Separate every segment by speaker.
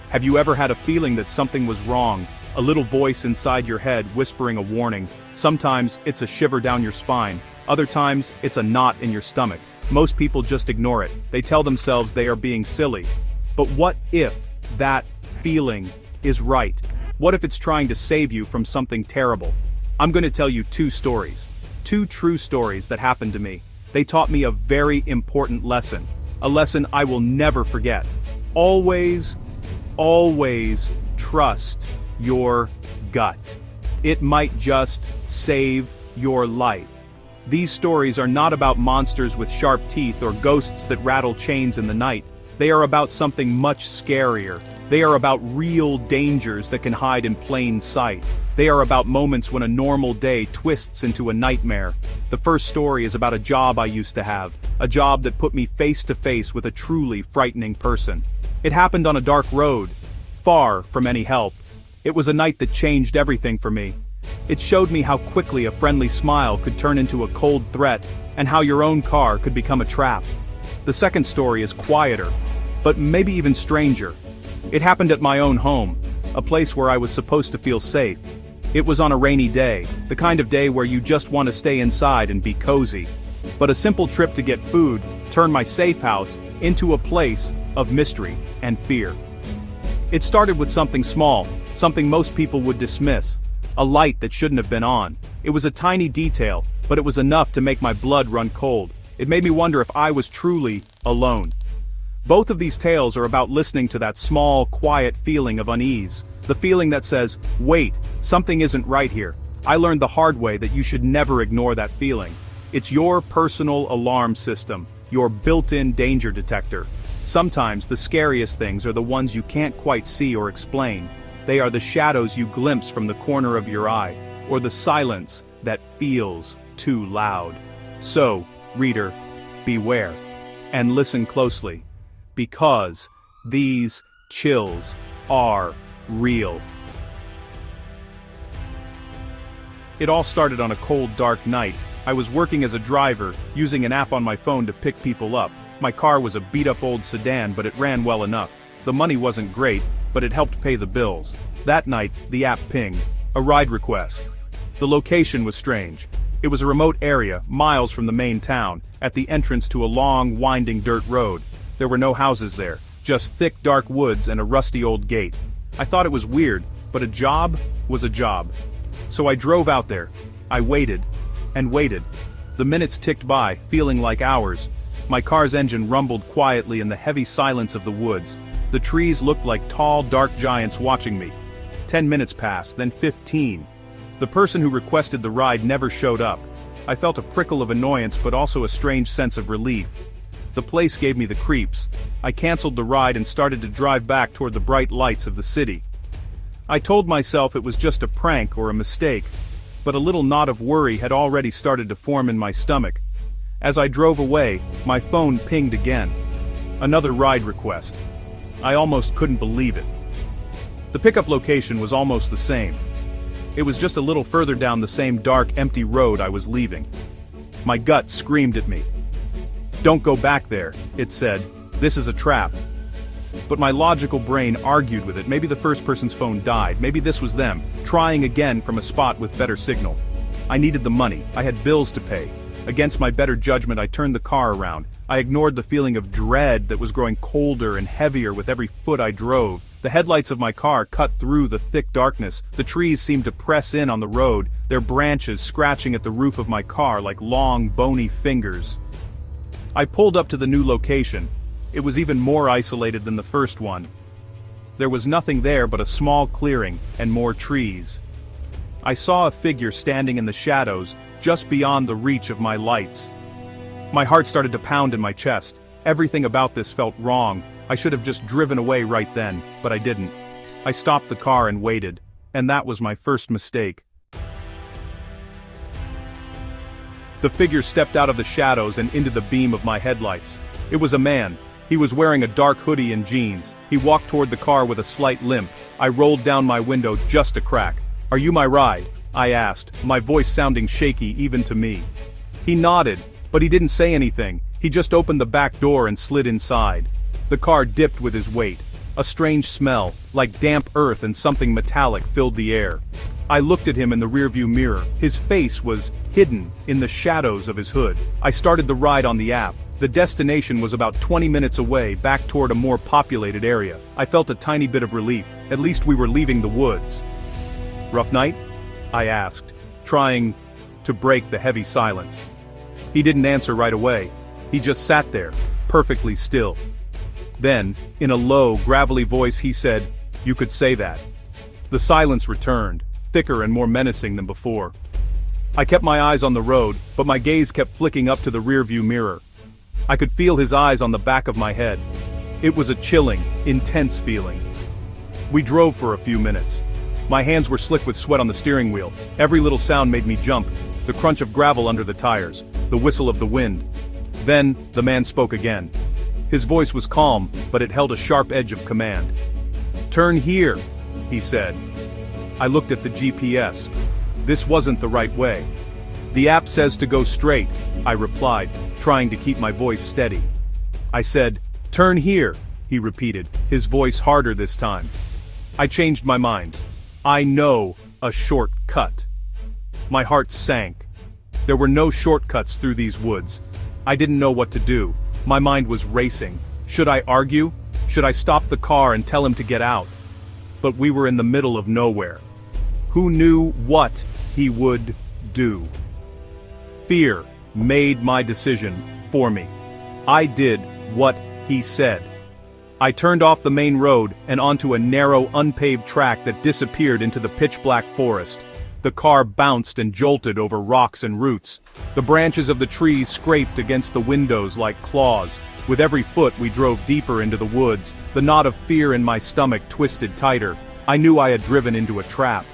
Speaker 1: Have you ever had a feeling that something was wrong? A little voice inside your head whispering a warning. Sometimes it's a shiver down your spine. Other times it's a knot in your stomach. Most people just ignore it. They tell themselves they are being silly. But what if that feeling is right? What if it's trying to save you from something terrible? I'm going to tell you two stories. Two true stories that happened to me. They taught me a very important lesson. A lesson I will never forget. Always trust your gut. It might just save your life. These stories are not about monsters with sharp teeth or ghosts that rattle chains in the night. They are about something much scarier. They are about real dangers that can hide in plain sight. They are about moments when a normal day twists into a nightmare. The first story is about a job I used to have, a job that put me face to face with a truly frightening person. It happened on a dark road, far from any help. It was a night that changed everything for me. It showed me how quickly a friendly smile could turn into a cold threat, and how your own car could become a trap. The second story is quieter, but maybe even stranger. It happened at my own home, a place where I was supposed to feel safe. It was on a rainy day, the kind of day where you just want to stay inside and be cozy. But a simple trip to get food turned my safe house into a place of mystery and fear. It started with something small, something most people would dismiss. A light that shouldn't have been on. It was a tiny detail, but it was enough to make my blood run cold. It made me wonder if I was truly alone. Both of these tales are about listening to that small, quiet feeling of unease. The feeling that says, wait, something isn't right here. I learned the hard way that you should never ignore that feeling. It's your personal alarm system, your built-in danger detector. Sometimes the scariest things are the ones you can't quite see or explain. They are the shadows you glimpse from the corner of your eye, or the silence that feels too loud. So, reader, beware, and listen closely, because these chills are real. It all started on a cold, dark night. I was working as a driver, using an app on my phone to pick people up. My car was a beat-up old sedan, but it ran well enough. The money wasn't great, but it helped pay the bills. That night, the app pinged. A ride request. The location was strange. It was a remote area, miles from the main town, at the entrance to a long, winding dirt road. There were no houses there, just thick dark woods and a rusty old gate. I thought it was weird, but a job was a job. So I drove out there. I waited, and waited. The minutes ticked by, feeling like hours. My car's engine rumbled quietly in the heavy silence of the woods. The trees looked like tall, dark giants watching me. 10 minutes passed, then 15. The person who requested the ride never showed up. I felt a prickle of annoyance but also a strange sense of relief. The place gave me the creeps. I canceled the ride and started to drive back toward the bright lights of the city. I told myself it was just a prank or a mistake, but a little knot of worry had already started to form in my stomach. As I drove away, my phone pinged again. Another ride request. I almost couldn't believe it. The pickup location was almost the same. It was just a little further down the same dark, empty road I was leaving. My gut screamed at me. Don't go back there, it said. This is a trap. But my logical brain argued with it. Maybe the first person's phone died. Maybe this was them, trying again from a spot with better signal. I needed the money. I had bills to pay. Against my better judgment, I turned the car around. I ignored the feeling of dread that was growing colder and heavier with every foot I drove. The headlights of my car cut through the thick darkness. The trees seemed to press in on the road, their branches scratching at the roof of my car like long, bony fingers. I pulled up to the new location. It was even more isolated than the first one. There was nothing there but a small clearing and more trees. I saw a figure standing in the shadows, just beyond the reach of my lights. My heart started to pound in my chest. Everything about this felt wrong. I should have just driven away right then, but I didn't. I stopped the car and waited, and that was my first mistake. The figure stepped out of the shadows and into the beam of my headlights. It was a man. He was wearing a dark hoodie and jeans. He walked toward the car with a slight limp. I rolled down my window just a crack. "Are you my ride?" I asked, my voice sounding shaky even to me. He nodded, but he didn't say anything. He just opened the back door and slid inside. The car dipped with his weight. A strange smell, like damp earth and something metallic, filled the air. I looked at him in the rearview mirror. His face was hidden in the shadows of his hood. I started the ride on the app. The destination was about 20 minutes away, back toward a more populated area. I felt a tiny bit of relief. At least we were leaving the woods. "Rough night?" I asked, trying to break the heavy silence. He didn't answer right away. He just sat there, perfectly still. Then, in a low, gravelly voice he said, "You could say that." The silence returned, thicker and more menacing than before. I kept my eyes on the road, but my gaze kept flicking up to the rearview mirror. I could feel his eyes on the back of my head. It was a chilling, intense feeling. We drove for a few minutes. My hands were slick with sweat on the steering wheel. Every little sound made me jump. The crunch of gravel under the tires, the whistle of the wind. Then, the man spoke again. His voice was calm, but it held a sharp edge of command. "Turn here," he said. I looked at the GPS. This wasn't the right way. "The app says to go straight," I replied, trying to keep my voice steady. I said, "Turn here," he repeated, his voice harder this time. I changed my mind. I know a shortcut. My heart sank. There were no shortcuts through these woods. I didn't know what to do. My mind was racing. Should I argue? Should I stop the car and tell him to get out? But we were in the middle of nowhere. Who knew what he would do? Fear made my decision for me. I did what he said. I turned off the main road and onto a narrow, unpaved track that disappeared into the pitch-black forest. The car bounced and jolted over rocks and roots. The branches of the trees scraped against the windows like claws. With every foot we drove deeper into the woods. The knot of fear in my stomach twisted tighter. I knew I had driven into a trap.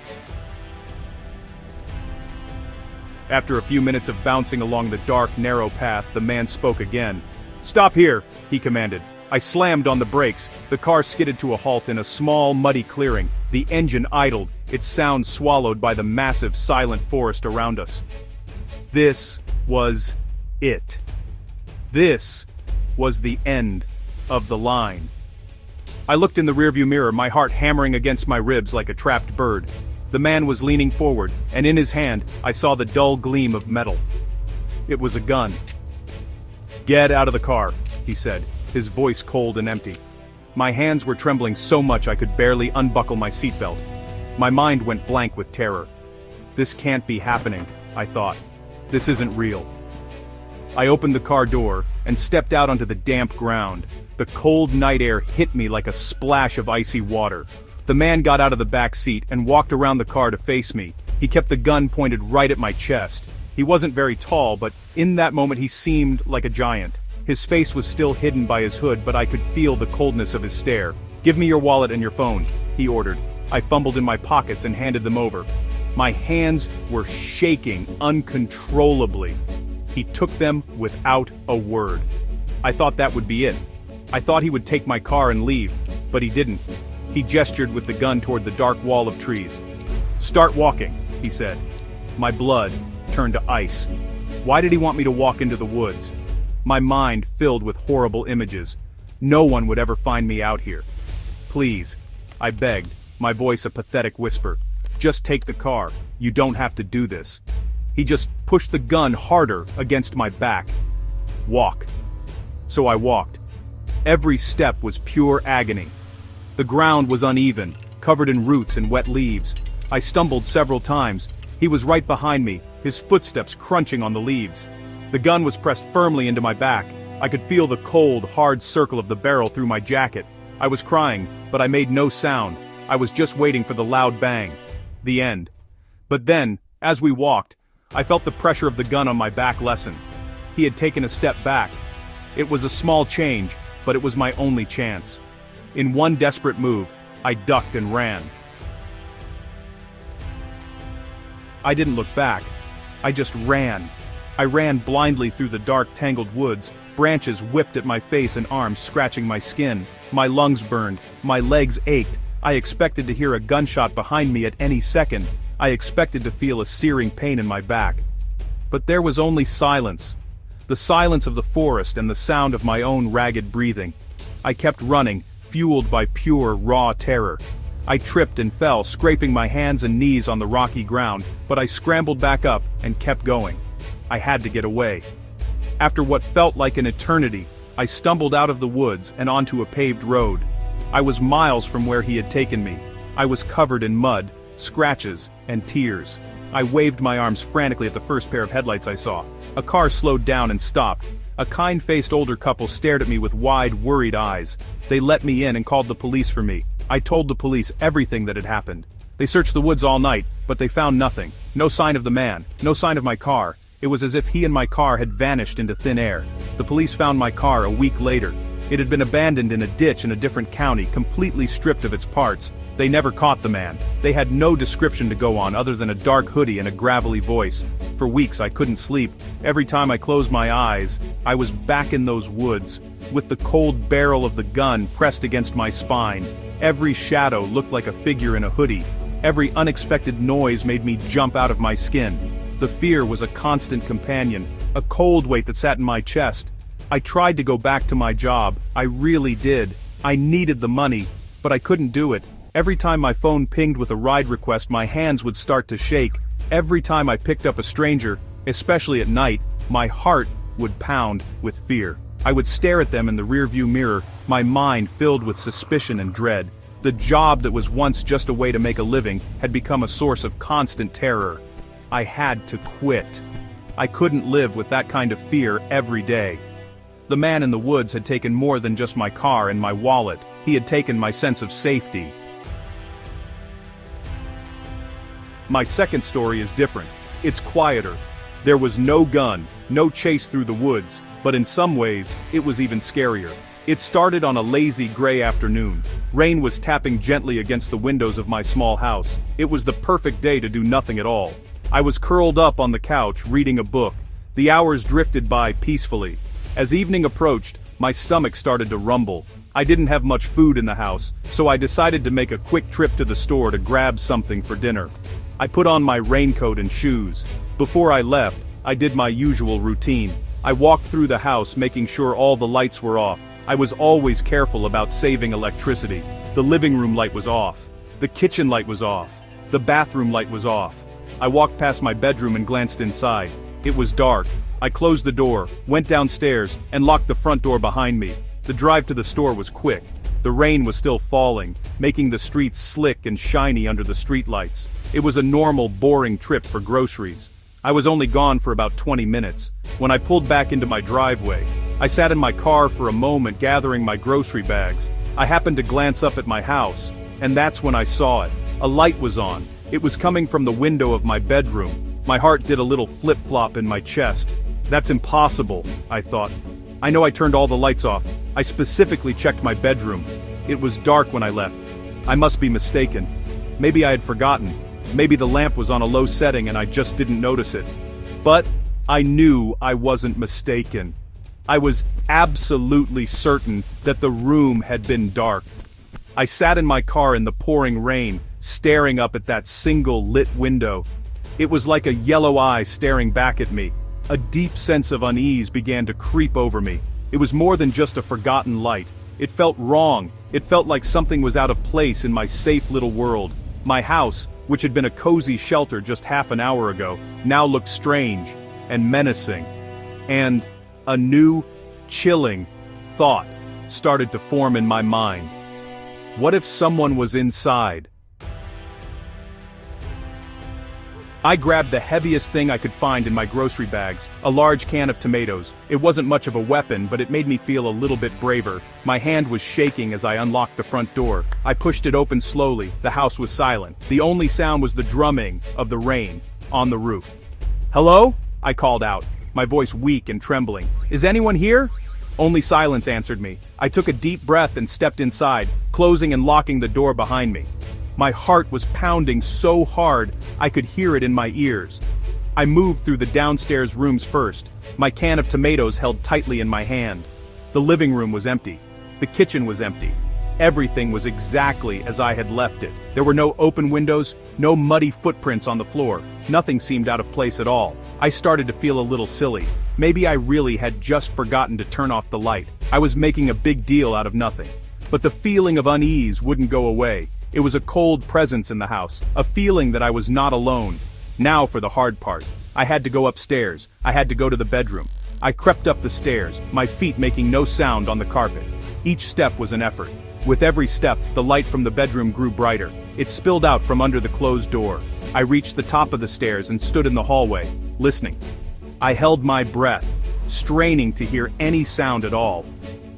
Speaker 1: After a few minutes of bouncing along the dark, narrow path, the man spoke again. "Stop here," he commanded. I slammed on the brakes. The car skidded to a halt in a small, muddy clearing. The engine idled, its sound swallowed by the massive, silent forest around us. This was it. This was the end of the line. I looked in the rearview mirror, my heart hammering against my ribs like a trapped bird. The man was leaning forward, and in his hand, I saw the dull gleam of metal. It was a gun. "Get out of the car," he said, his voice cold and empty. My hands were trembling so much I could barely unbuckle my seatbelt. My mind went blank with terror. This can't be happening, I thought. This isn't real. I opened the car door and stepped out onto the damp ground. The cold night air hit me like a splash of icy water. The man got out of the back seat and walked around the car to face me. He kept the gun pointed right at my chest. He wasn't very tall, but in that moment he seemed like a giant. His face was still hidden by his hood, but I could feel the coldness of his stare. "Give me your wallet and your phone," he ordered. I fumbled in my pockets and handed them over. My hands were shaking uncontrollably. He took them without a word. I thought that would be it. I thought he would take my car and leave, but he didn't. He gestured with the gun toward the dark wall of trees. "Start walking," he said. My blood turned to ice. Why did he want me to walk into the woods? My mind filled with horrible images. No one would ever find me out here. "Please," I begged, my voice a pathetic whisper. "Just take the car. You don't have to do this." He just pushed the gun harder against my back. "Walk." So I walked. Every step was pure agony. The ground was uneven, covered in roots and wet leaves. I stumbled several times. He was right behind me, his footsteps crunching on the leaves. The gun was pressed firmly into my back. I could feel the cold, hard circle of the barrel through my jacket. I was crying, but I made no sound. I was just waiting for the loud bang. The end. But then, as we walked, I felt the pressure of the gun on my back lessen. He had taken a step back. It was a small change, but it was my only chance. In one desperate move, I ducked and ran. I didn't look back. I just ran. I ran blindly through the dark, tangled woods. Branches whipped at my face and arms, scratching my skin. My lungs burned. My legs ached. I expected to hear a gunshot behind me at any second. I expected to feel a searing pain in my back. But there was only silence. The silence of the forest and the sound of my own ragged breathing. I kept running, fueled by pure, raw terror. I tripped and fell, scraping my hands and knees on the rocky ground, but I scrambled back up and kept going. I had to get away. After what felt like an eternity, I stumbled out of the woods and onto a paved road. I was miles from where he had taken me. I was covered in mud, scratches, and tears. I waved my arms frantically at the first pair of headlights I saw. A car slowed down and stopped. A kind-faced older couple stared at me with wide, worried eyes. They let me in and called the police for me. I told the police everything that had happened. They searched the woods all night, but they found nothing. No sign of the man, no sign of my car. It was as if he and my car had vanished into thin air. The police found my car a week later. It had been abandoned in a ditch in a different county, completely stripped of its parts. They never caught the man. They had no description to go on other than a dark hoodie and a gravelly voice. For weeks I couldn't sleep. Every time I closed my eyes, I was back in those woods, with the cold barrel of the gun pressed against my spine. Every shadow looked like a figure in a hoodie. Every unexpected noise made me jump out of my skin. The fear was a constant companion, a cold weight that sat in my chest. I tried to go back to my job. I really did. I needed the money, but I couldn't do it. Every time my phone pinged with a ride request, my hands would start to shake. Every time I picked up a stranger, especially at night, my heart would pound with fear. I would stare at them in the rearview mirror, my mind filled with suspicion and dread. The job that was once just a way to make a living had become a source of constant terror. I had to quit. I couldn't live with that kind of fear every day. The man in the woods had taken more than just my car and my wallet. He had taken my sense of safety. My second story is different. It's quieter. There was no gun, no chase through the woods, but in some ways, it was even scarier. It started on a lazy gray afternoon. Rain was tapping gently against the windows of my small house. It was the perfect day to do nothing at all. I was curled up on the couch reading a book. The hours drifted by peacefully. As evening approached, my stomach started to rumble. I didn't have much food in the house, so I decided to make a quick trip to the store to grab something for dinner. I put on my raincoat and shoes. Before I left, I did my usual routine. I walked through the house making sure all the lights were off. I was always careful about saving electricity. The living room light was off. The kitchen light was off. The bathroom light was off. I walked past my bedroom and glanced inside. It was dark. I closed the door, went downstairs, and locked the front door behind me. The drive to the store was quick. The rain was still falling, making the streets slick and shiny under the streetlights. It was a normal, boring trip for groceries. I was only gone for about 20 minutes. When I pulled back into my driveway, I sat in my car for a moment gathering my grocery bags. I happened to glance up at my house, and that's when I saw it. A light was on. It was coming from the window of my bedroom. My heart did a little flip-flop in my chest. That's impossible, I thought. I know I turned all the lights off. I specifically checked my bedroom. It was dark when I left. I must be mistaken. Maybe I had forgotten. Maybe the lamp was on a low setting and I just didn't notice it. But I knew I wasn't mistaken. I was absolutely certain that the room had been dark. I sat in my car in the pouring rain, staring up at that single lit window. It was like a yellow eye staring back at me. A deep sense of unease began to creep over me. It was more than just a forgotten light. It felt wrong. It felt like something was out of place in my safe little world. My house, which had been a cozy shelter just half an hour ago, now looked strange and menacing. And a new, chilling thought started to form in my mind. What if someone was inside? I grabbed the heaviest thing I could find in my grocery bags, a large can of tomatoes. It wasn't much of a weapon, but it made me feel a little bit braver. My hand was shaking as I unlocked the front door. I pushed it open slowly. The house was silent. The only sound was the drumming of the rain on the roof. "Hello?" I called out, my voice weak and trembling. "Is anyone here?" Only silence answered me. I took a deep breath and stepped inside, closing and locking the door behind me. My heart was pounding so hard, I could hear it in my ears. I moved through the downstairs rooms first, my can of tomatoes held tightly in my hand. The living room was empty. The kitchen was empty. Everything was exactly as I had left it. There were no open windows, no muddy footprints on the floor. Nothing seemed out of place at all. I started to feel a little silly. Maybe I really had just forgotten to turn off the light. I was making a big deal out of nothing. But the feeling of unease wouldn't go away. It was a cold presence in the house, a feeling that I was not alone. Now for the hard part. I had to go upstairs. I had to go to the bedroom. I crept up the stairs, my feet making no sound on the carpet. Each step was an effort. With every step, the light from the bedroom grew brighter. It spilled out from under the closed door. I reached the top of the stairs and stood in the hallway, listening. I held my breath, straining to hear any sound at all.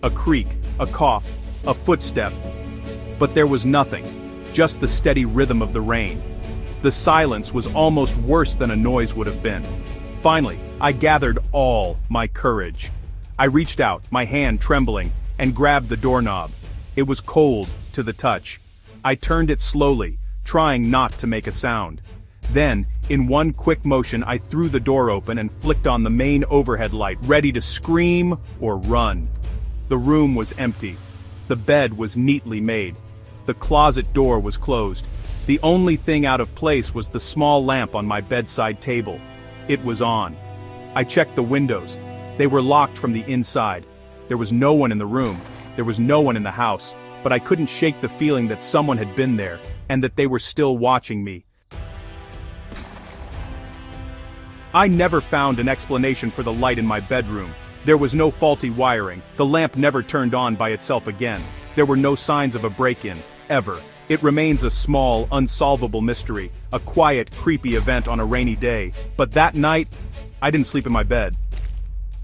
Speaker 1: A creak, a cough, a footstep. But there was nothing, just the steady rhythm of the rain. The silence was almost worse than a noise would have been. Finally, I gathered all my courage. I reached out, my hand trembling, and grabbed the doorknob. It was cold to the touch. I turned it slowly, trying not to make a sound. Then, in one quick motion, I threw the door open and flicked on the main overhead light, ready to scream or run. The room was empty. The bed was neatly made. The closet door was closed. The only thing out of place was the small lamp on my bedside table. It was on. I checked the windows. They were locked from the inside. There was no one in the room. There was no one in the house. But I couldn't shake the feeling that someone had been there, and that they were still watching me. I never found an explanation for the light in my bedroom. There was no faulty wiring. The lamp never turned on by itself again. There were no signs of a break-in, ever. It remains a small, unsolvable mystery, a quiet, creepy event on a rainy day. But that night, I didn't sleep in my bed.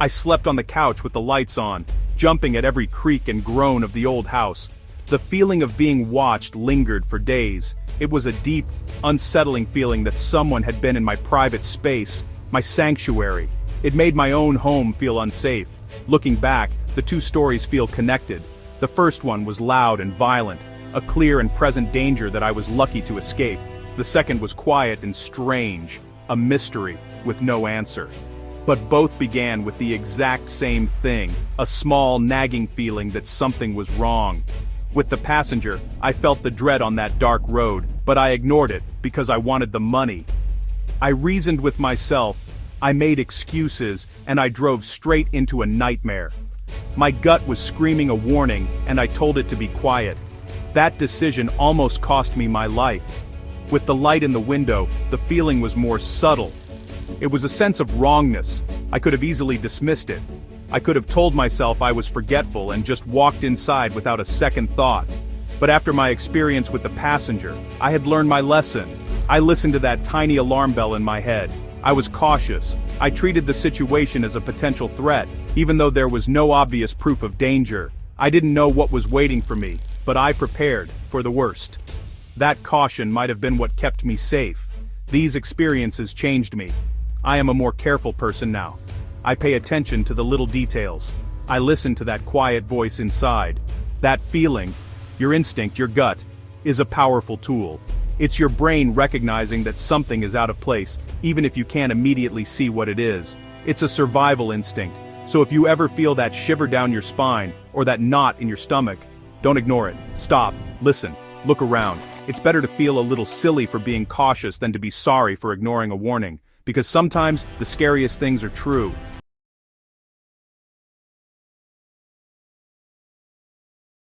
Speaker 1: I slept on the couch with the lights on, jumping at every creak and groan of the old house. The feeling of being watched lingered for days. It was a deep, unsettling feeling that someone had been in my private space, my sanctuary. It made my own home feel unsafe. Looking back, the two stories feel connected. The first one was loud and violent, a clear and present danger that I was lucky to escape. The second was quiet and strange, a mystery with no answer. But both began with the exact same thing, a small nagging feeling that something was wrong. With the passenger, I felt the dread on that dark road, but I ignored it because I wanted the money. I reasoned with myself, I made excuses, and I drove straight into a nightmare. My gut was screaming a warning, and I told it to be quiet. That decision almost cost me my life. With the light in the window, the feeling was more subtle. It was a sense of wrongness. I could have easily dismissed it. I could have told myself I was forgetful and just walked inside without a second thought. But after my experience with the passenger, I had learned my lesson. I listened to that tiny alarm bell in my head. I was cautious. I treated the situation as a potential threat, even though there was no obvious proof of danger. I didn't know what was waiting for me, but I prepared for the worst. That caution might have been what kept me safe. These experiences changed me. I am a more careful person now. I pay attention to the little details. I listen to that quiet voice inside. That feeling, your instinct, your gut, is a powerful tool. It's your brain recognizing that something is out of place, even if you can't immediately see what it is. It's a survival instinct, so if you ever feel that shiver down your spine, or that knot in your stomach, don't ignore it. Stop, listen, look around. It's better to feel a little silly for being cautious than to be sorry for ignoring a warning, because sometimes the scariest things are true.